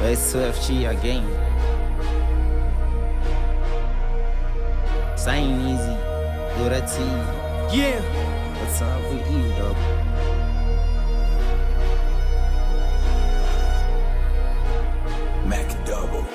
SFG again. Ain't easy, do that to you. Yeah. What's up with you, though? Mac double.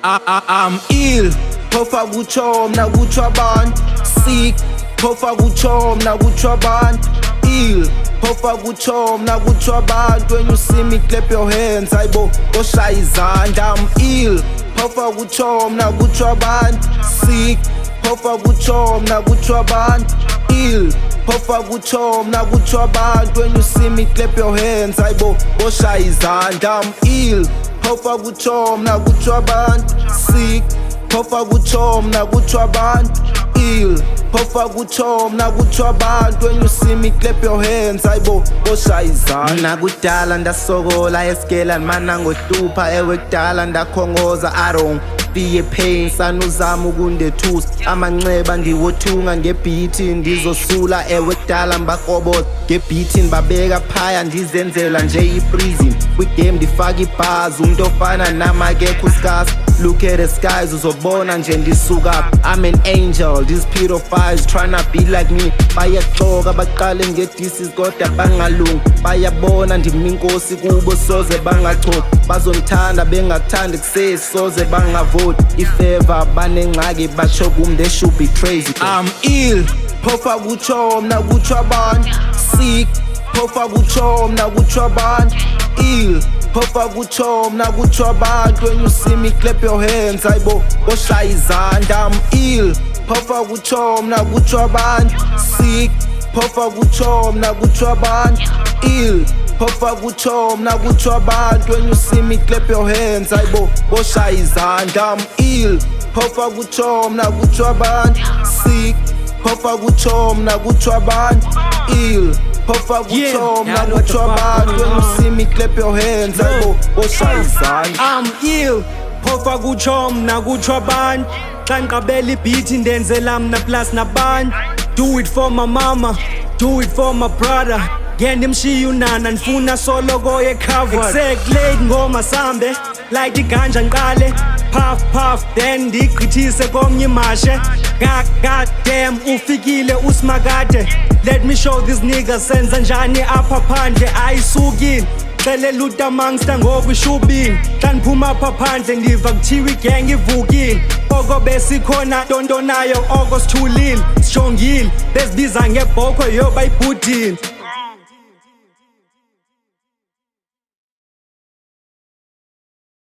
I'm ill. Phofa kuchomna kuchwabantu sick. Phofa kuchomna kuchwabantu ill. Phofa kuchomna kuchwabantu. When you see me clap your hands, ayibo oshaya izandla. I'm ill. Phofa kuchomna kuchwabantu sick. Phofa kuchomna kuchwabantu ill. Phofa kuchomna kuchwabantu. When you see me clap your hands, ayibo oshaya izandla. I'm ill. Phofa kuchomna kuchwabantu sick. Phofa kuchomna kuchwabantu ill. Phofa kuchomna kuchwabantu. When you see me clap your hands, ayibo oshaya izandla. Mina kudala ndasokola esikela mana ngohlupha ewe kudala ndakhongoza I don't feel pain sanuzama ukundethusa amanxeba ndiwothunga ngebhithi ndizosula ewe kudala mbakroboza ngebhithi babeka phaya ndizenzela nje iprison kwigame ndifaka ibhazi umuntu ofana nama akekho uskasi look at the skies uzobona nje ndisuka I'm an angel these pedophiles tryna be like me bayaxoka baqale ngedisi kodwa bangalungi bayabona ndiminkosi kubo soze bangachoki bazongithanda bengathanda kusesi soze bangavoti if ever banengxaki batsho kum they should be crazy. I'm ill. Phofa kuchomna kuchwabantu sick. Phofa kuchomna kuchwabantu ill. Phofa kuchomna kuchwabantu. When you see me clap your hands, ayibo oshaya izandla. I'm ill. Phofa kuchomna kuchwabantu sick. Phofa kuchomna kuchwabantu ill. Phofa kuchomna kuchwabantu. When you see me clap your hands, ayibo oshaya izandla. I'm ill. Phofa kuchomna kuchwabantu sick. Phofa kuchomna kuchwabantu ill. Phofa kuchomna kuchwabantu. When you see me clap your hands, ayibo oshaya izandla. I'm ill. Phofa kuchomna kuchwabantu. Xa ngiqabela ibhithi ndenzela mna plus nabantu. Do it for my mama, do it for my brother. Ngendimshiya unana ndifuna soloko ye-covered. Exec ngoma sambe light iganja ngiqale puff puff then ndigqithise komnye imashe. God damn ufikile usimakade. Let me show these niggas senza njani apha phandle ayisukile. Xelela utamangsta ngoku ishubini. Xa ndiphuma apha phandle ndiva kuthiwa igang ivukile. Oko besikhona tontonayo oko sithulile sijongile bezibiza ngebhokhwe yo bayibhudile.